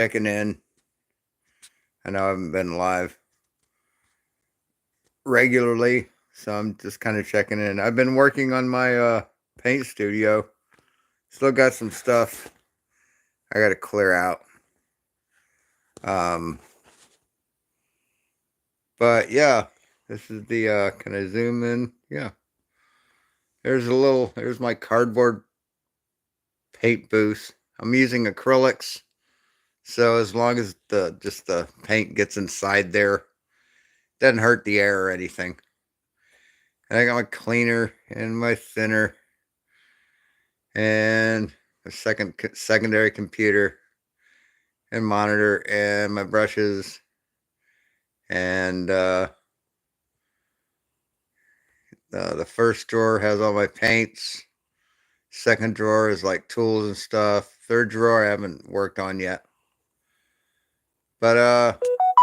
Checking in. I know I haven't been live regularly, so I'm just kind of checking in. I've been working on my paint studio. Still got some stuff I got to clear out. Um, but yeah, this is the can I zoom in? Yeah. There's my cardboard paint booth. I'm using acrylics, so as long as the paint gets inside there, doesn't hurt the air or anything. And I got my cleaner and my thinner and a secondary computer and monitor and my brushes and the first drawer has all my paints. Second drawer is like tools and stuff. Third drawer I haven't worked on yet. But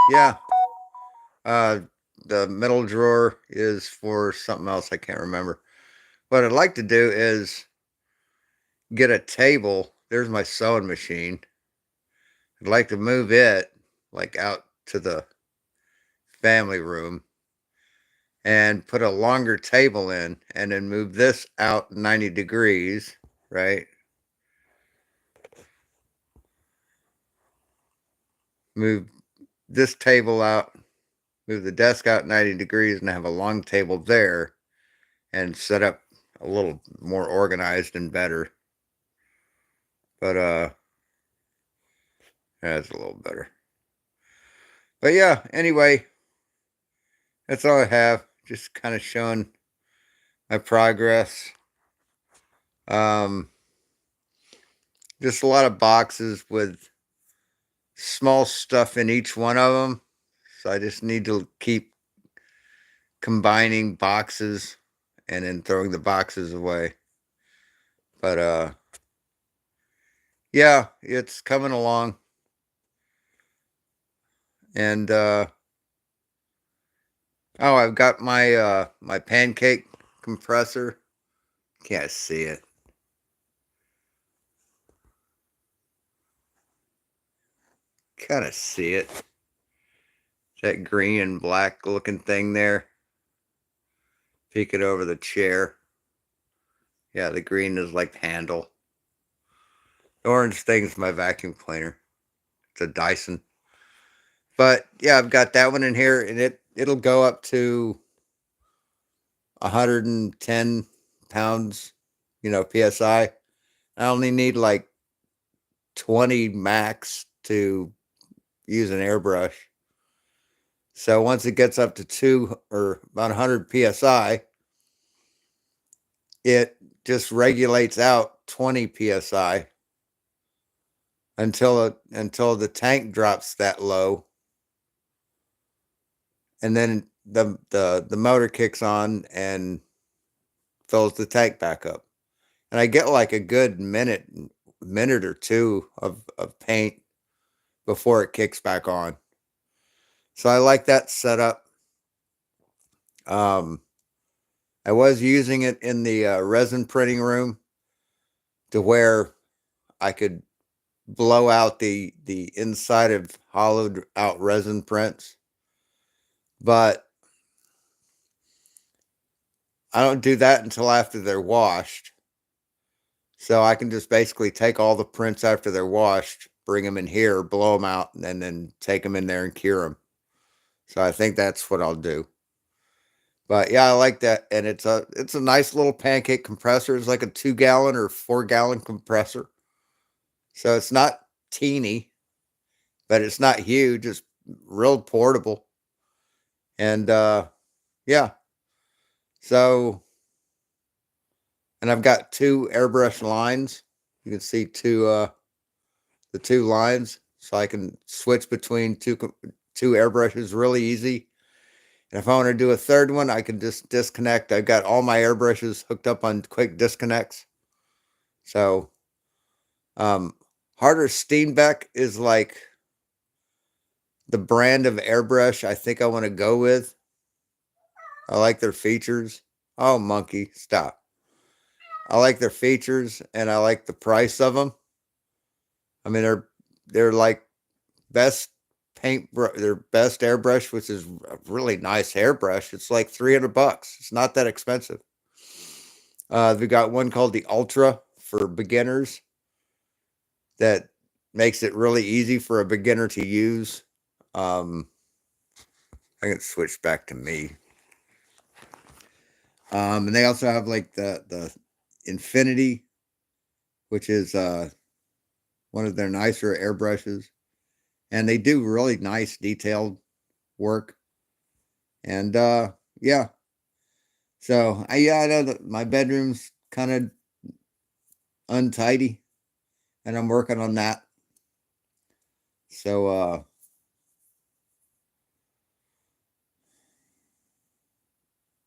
yeah. Uh the middle drawer is for something else I can't remember. What I'd like to do is get a table. There's my sewing machine. I'd like to move it like out to the family room and put a longer table in and then move this out 90 degrees, right? Move this table out, move the desk out 90 degrees and have a long table there and set up a little more organized and better. But that's a little better. But yeah, anyway, that's all I have. Just kind of showing my progress. Um, just a lot of boxes with small stuff in each one of them. So I just need to keep combining boxes and then throwing the boxes away. But yeah, it's coming along. And oh, I've got my my pancake compressor. Can't see it. Kind of see it. That green and black looking thing there. Peeking over the chair. Yeah, the green is like handle. The orange thing's my vacuum cleaner. It's a Dyson. But yeah, I've got that one in here, and it'll go up to 110 pounds, psi. I only need like 20 max to use an airbrush. So once it gets up to 2 or about 100 psi, it just regulates out 20 psi until the tank drops that low, and then the motor kicks on and fills the tank back up. And I get like a good minute or two of paint before it kicks back on. So I like that setup. Um, I was using it in the resin printing room to where I could blow out the inside of hollowed out resin prints, but I don't do that until after they're washed. So I can just basically take all the prints after they're washed, bring them in here, blow them out, and then take them in there and cure them. So I think that's what I'll do. But yeah, I like that, and it's a nice little pancake compressor. It's like a 2-gallon or 4-gallon compressor. So it's not teeny, but it's not huge. It's real portable, and yeah. So, and I've got 2 airbrush lines. You can see the 2 lines, so I can switch between two airbrushes really easy. And if I want to do a third one, I can just disconnect. I've got all my airbrushes hooked up on quick disconnects. So, Harder Steenbeck is like the brand of airbrush I think I want to go with. I like their features. Oh, monkey, stop. I like their features and I like the price of them. I mean, they're like best their best airbrush, which is a really nice airbrush. It's like $300. It's not that expensive. We got one called the Ultra for beginners that makes it really easy for a beginner to use. I can switch back to me. And they also have like the Infinity, which is one of their nicer airbrushes, and they do really nice detailed work. And yeah, so I know that my bedroom's kind of untidy, and I'm working on that. So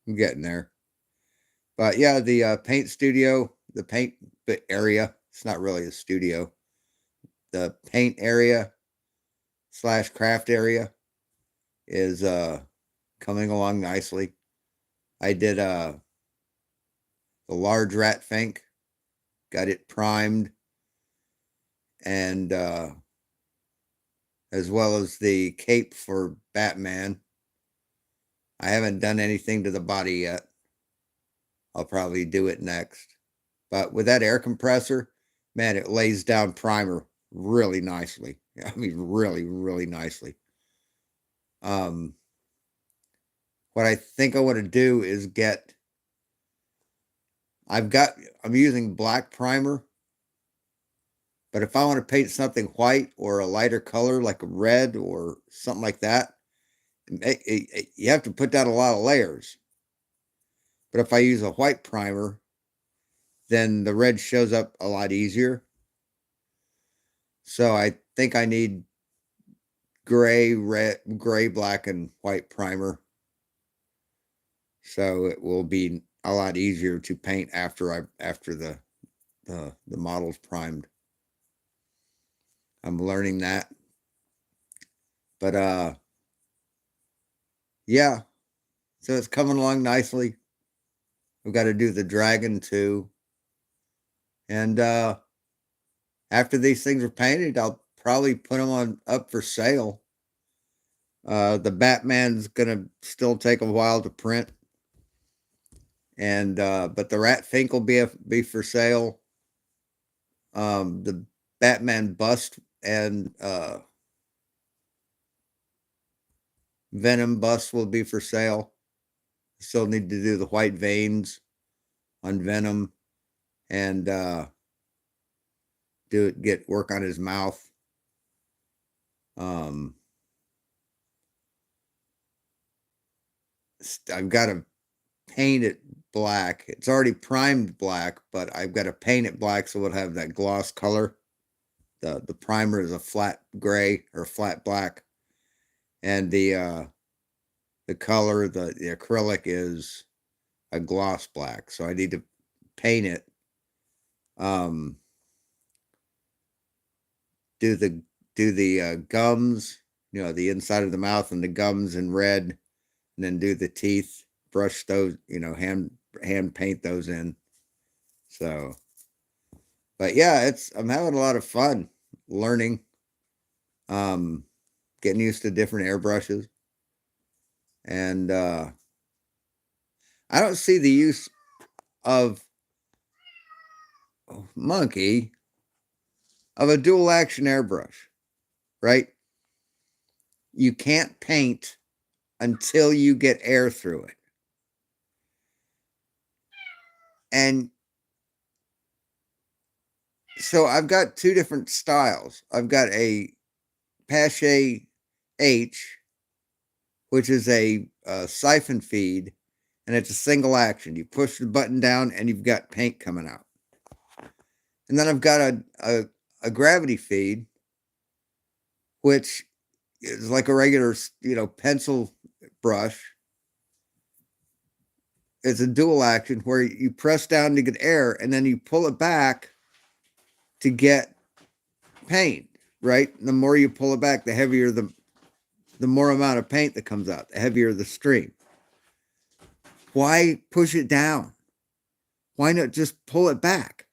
I'm getting there. But yeah, the paint studio, the paint area, it's not really a studio. The paint area slash craft area is coming along nicely. I did the large rat fink, got it primed, and as well as the cape for Batman. I haven't done anything to the body yet. I'll probably do it next. But with that air compressor, man, it lays down primer really nicely. I mean, really, really nicely. What I think I want to do is I'm using black primer, but if I want to paint something white or a lighter color like a red or something like that, you have to put down a lot of layers. But if I use a white primer, then the red shows up a lot easier. So I think I need gray, black, and white primer. So it will be a lot easier to paint after the model's primed. I'm learning that. But yeah. So it's coming along nicely. We've got to do the dragon too. And after these things are painted, I'll probably put them up for sale. The Batman's gonna still take a while to print, and but the Rat Fink will be for sale. The Batman bust and Venom bust will be for sale. Still need to do the white veins on Venom and get work on his mouth. I've got to paint it black. It's already primed black, but I've got to paint it black so it'll have that gloss color. The primer is a flat gray or flat black, and the color, the acrylic is a gloss black. So I need to paint it. Do the gums, the inside of the mouth and the gums in red, and then do the teeth. Brush those, hand paint those in. So, but yeah, I'm having a lot of fun learning, getting used to different airbrushes, and I don't see the use of Monkey of a dual action airbrush, right? You can't paint until you get air through it. And so I've got two different styles. I've got a Pache H, which is a siphon feed, and it's a single action. You push the button down and you've got paint coming out. And then I've got a gravity feed, which is like a regular, pencil brush. It's a dual action where you press down to get air and then you pull it back to get paint, right? And the more you pull it back, the heavier the more amount of paint that comes out, the heavier the stream. Why push it down? Why not just pull it back?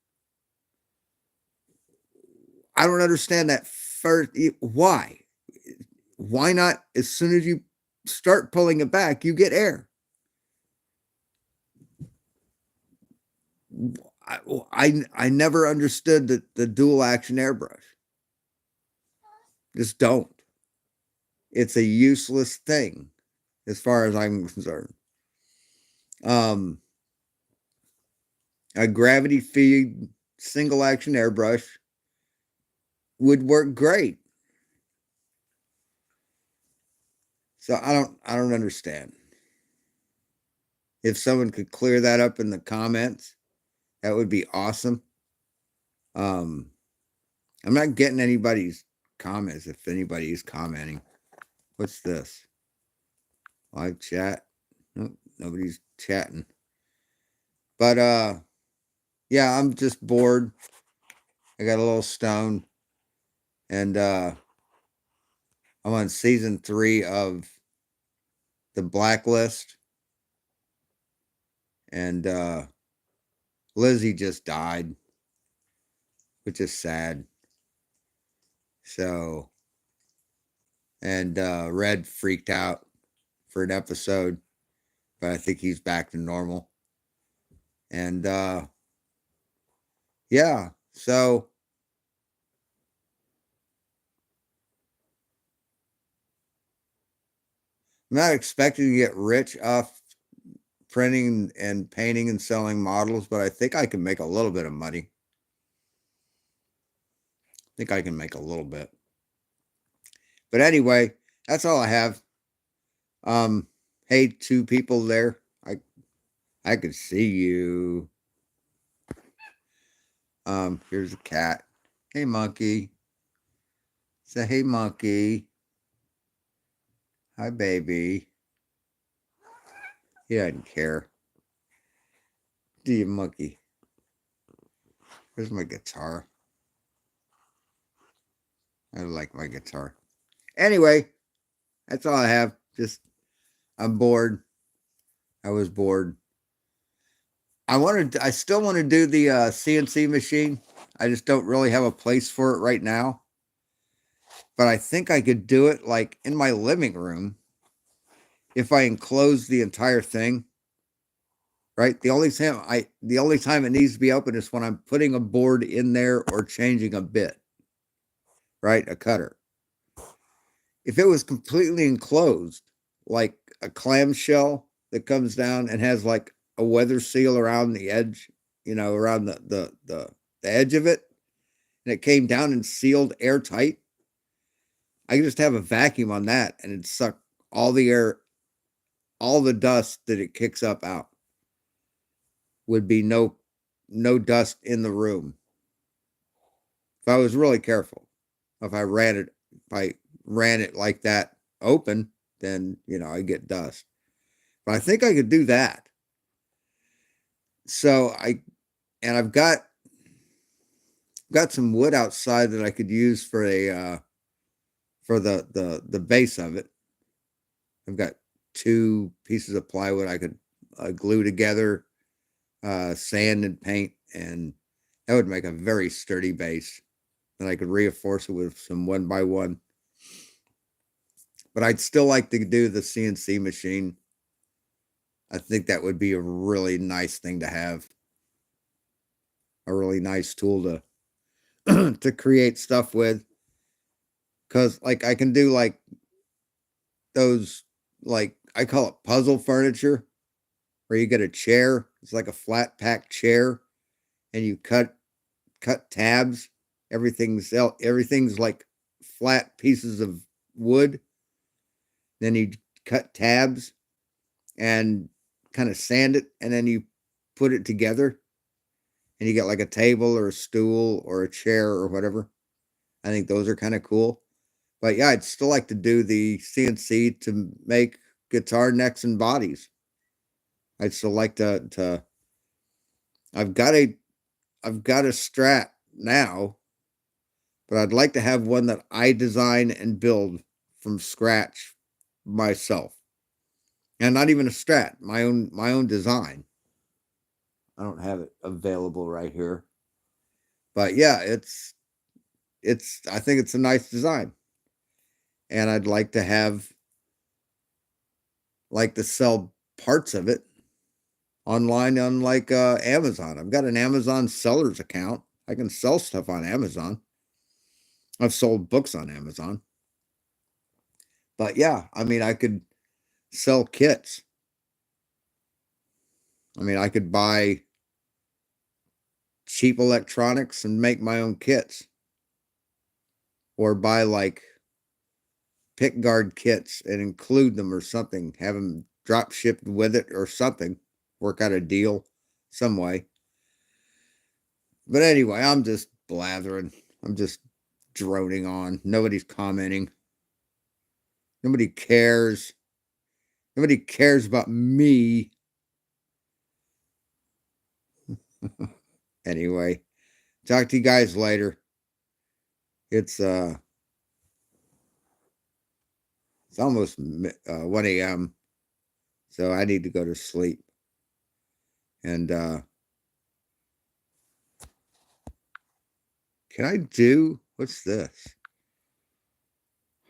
I don't understand that first. Why? why not, as soon as you start pulling it back, you get air? I never understood the dual action airbrush. Just don't. It's a useless thing as far as I'm concerned. A gravity feed single action airbrush would work great. So I don't understand. If someone could clear that up in the comments, that would be awesome. I'm not getting anybody's comments if anybody's commenting. What's this? Live chat? Nope, nobody's chatting. But yeah, I'm just bored. I got a little stoned. And I'm on season 3 of The Blacklist. And Lizzie just died, which is sad. So, and Red freaked out for an episode, but I think he's back to normal. And yeah, so I'm not expecting to get rich off printing and painting and selling models, but I think I can make a little bit of money. I think I can make a little bit. But anyway, that's all I have. Hey, 2 people there. I could see you. Here's a cat. Hey, monkey. Say, hey, monkey. Hi, baby. He doesn't care. Do you, monkey? Where's my guitar? I like my guitar. Anyway, that's all I have. Just, I'm bored. I was bored. I still want to do the CNC machine. I just don't really have a place for it right now. But I think I could do it like in my living room if I enclose the entire thing. Right? The only time it needs to be open is when I'm putting a board in there or changing a bit. Right? A cutter. If it was completely enclosed, like a clamshell that comes down and has like a weather seal around the edge, around the edge of it, and it came down and sealed airtight, I could just have a vacuum on that and it'd suck all the air, all the dust that it kicks up out. Would be no dust in the room. If I was really careful, if I ran it like that open, then I get dust. But I think I could do that. So I've got some wood outside that I could use for a for the base of it. I've got 2 pieces of plywood I could glue together, sand and paint, and that would make a very sturdy base. And I could reinforce it with some 1x1. But I'd still like to do the CNC machine. I think that would be a really nice thing to have. A really nice tool to to create stuff with. Because like I can do like those, like I call it puzzle furniture, where you get a chair. It's like a flat pack chair, and you cut tabs. Everything's like flat pieces of wood. Then you cut tabs and kind of sand it, and then you put it together, and you get like a table or a stool or a chair or whatever. I think those are kind of cool. But yeah, I'd still like to do the CNC to make guitar necks and bodies. I'd still like to I've got a Strat now, but I'd like to have one that I design and build from scratch myself. And not even a Strat, my own design. I don't have it available right here. But yeah, I think it's a nice design. and I'd like to sell parts of it online on like Amazon. I've got an Amazon sellers account. I can sell stuff on Amazon. I've sold books on Amazon. But yeah, I mean, I could sell kits. I mean, I could buy cheap electronics and make my own kits, or buy like pick guard kits and include them or something, have them drop shipped with it or something, work out a deal some way. But anyway, I'm just blathering. I'm just droning on. Nobody's commenting. Nobody cares. Nobody cares about me. Anyway, talk to you guys later. It's almost 1 a.m. So I need to go to sleep. And can I do what's this?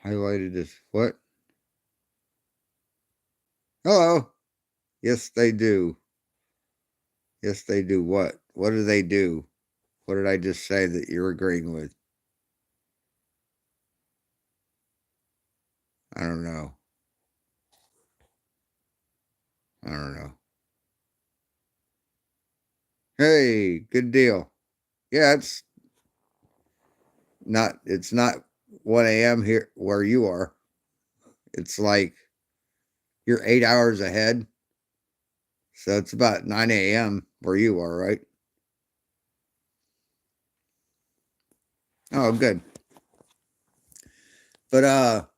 Highlighted as what? Hello. Yes, they do. Yes, they do. What? What do they do? What did I just say that you're agreeing with? I don't know. I don't know. Hey, good deal. Yeah, it's not 1 a.m. here where you are. It's like you're 8 hours ahead. So it's about 9 a.m. where you are, right? Oh, good. But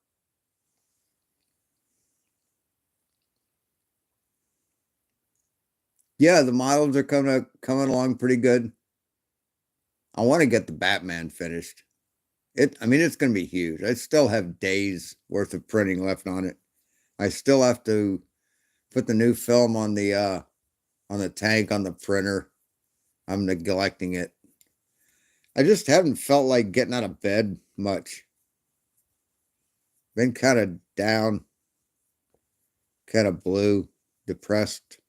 yeah, the models are coming along pretty good. I want to get the Batman finished. I mean, it's going to be huge. I still have days worth of printing left on it. I still have to put the new film on the tank on the printer. I'm neglecting it. I just haven't felt like getting out of bed much. Been kind of down, kind of blue, depressed,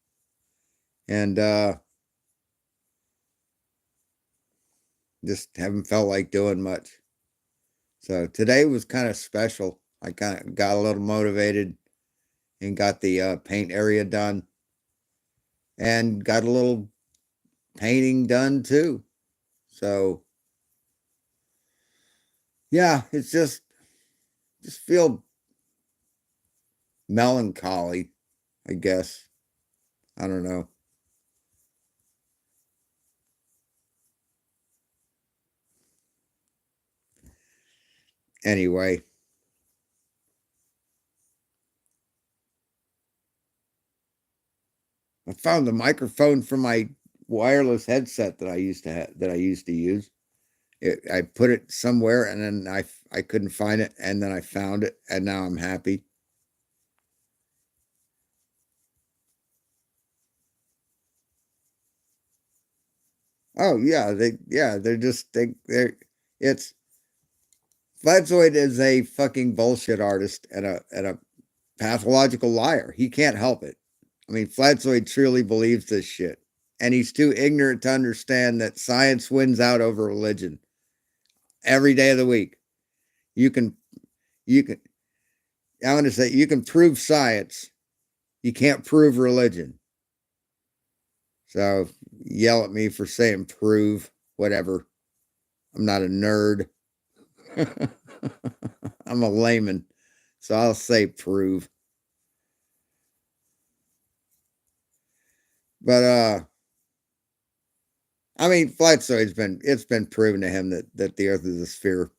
and just haven't felt like doing much. So today was kind of special. I kind of got a little motivated and got the paint area done, and got a little painting done too. So yeah, it's just feel melancholy, I guess. I don't know. Anyway, I found the microphone for my wireless headset that I used to use. I put it somewhere, and then I couldn't find it, and then I found it, and now I'm happy. Oh yeah, they're just they're it's Flatzoid is a fucking bullshit artist and a pathological liar. He can't help it. I mean, Flatzoid truly believes this shit. And he's too ignorant to understand that science wins out over religion every day of the week. You can, you can, I'm going to say, you can prove science. You can't prove religion. So yell at me for saying prove, whatever. I'm not a nerd. I'm a layman. So I'll say prove. But I mean, it's been proven to him that the earth is a sphere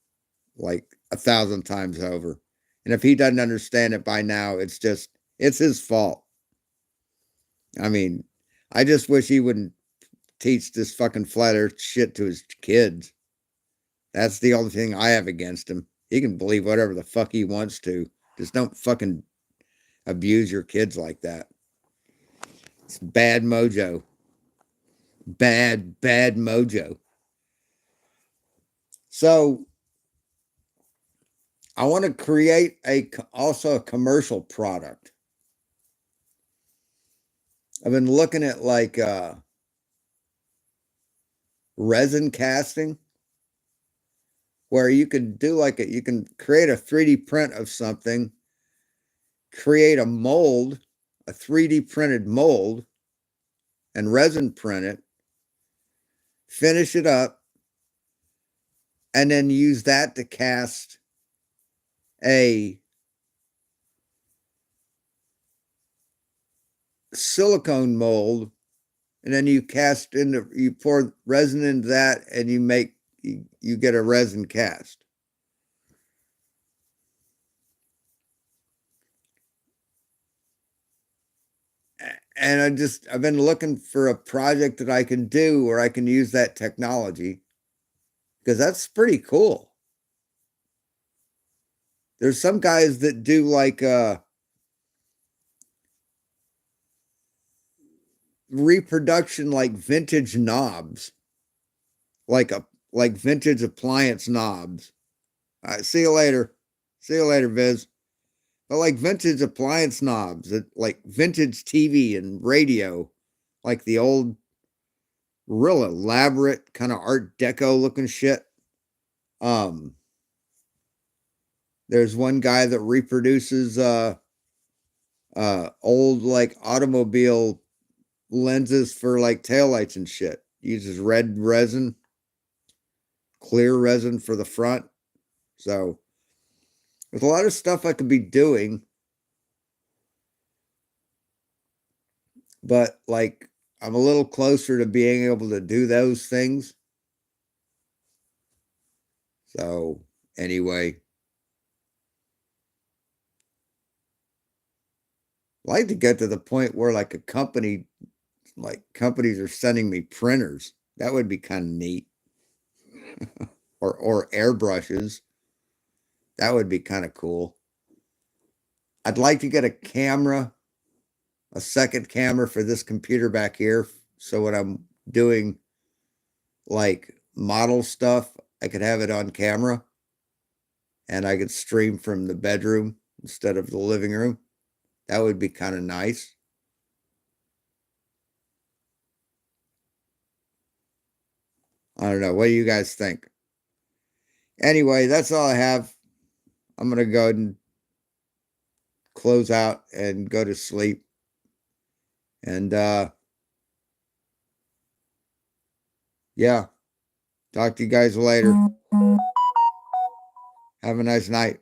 like 1,000 times over. And if he doesn't understand it by now, it's his fault. I mean, I just wish he wouldn't teach this fucking flat earth shit to his kids. That's the only thing I have against him. He can believe whatever the fuck he wants to. Just don't fucking abuse your kids like that. It's bad mojo. Bad mojo. So I want to create also a commercial product. I've been looking at like resin casting, where you could do like you can create a 3D print of something, create a mold, a 3D printed mold, and resin print it, finish it up, and then use that to cast a silicone mold, and then you pour resin into that, and you get a resin cast. And I've been looking for a project that I can do where I can use that technology, because that's pretty cool. There's some guys that do like reproduction, like vintage knobs, like vintage appliance knobs. All right, see you later. See you later, Viz. But like vintage appliance knobs, like vintage TV and radio, like the old, real elaborate kind of Art Deco looking shit. Um, there's one guy that reproduces old like automobile lenses for like taillights and shit. Uses red resin, clear resin for the front. So there's a lot of stuff I could be doing, but like I'm a little closer to being able to do those things. So anyway, I'd like to get to the point where like companies are sending me printers. That would be kind of neat. Or airbrushes. That would be kind of cool. I'd like to get a camera, a second camera for this computer back here. So when I'm doing like model stuff, I could have it on camera and I could stream from the bedroom instead of the living room. That would be kind of nice. I don't know. What do you guys think? Anyway, that's all I have. I'm going to go and close out and go to sleep. And yeah, talk to you guys later. Have a nice night.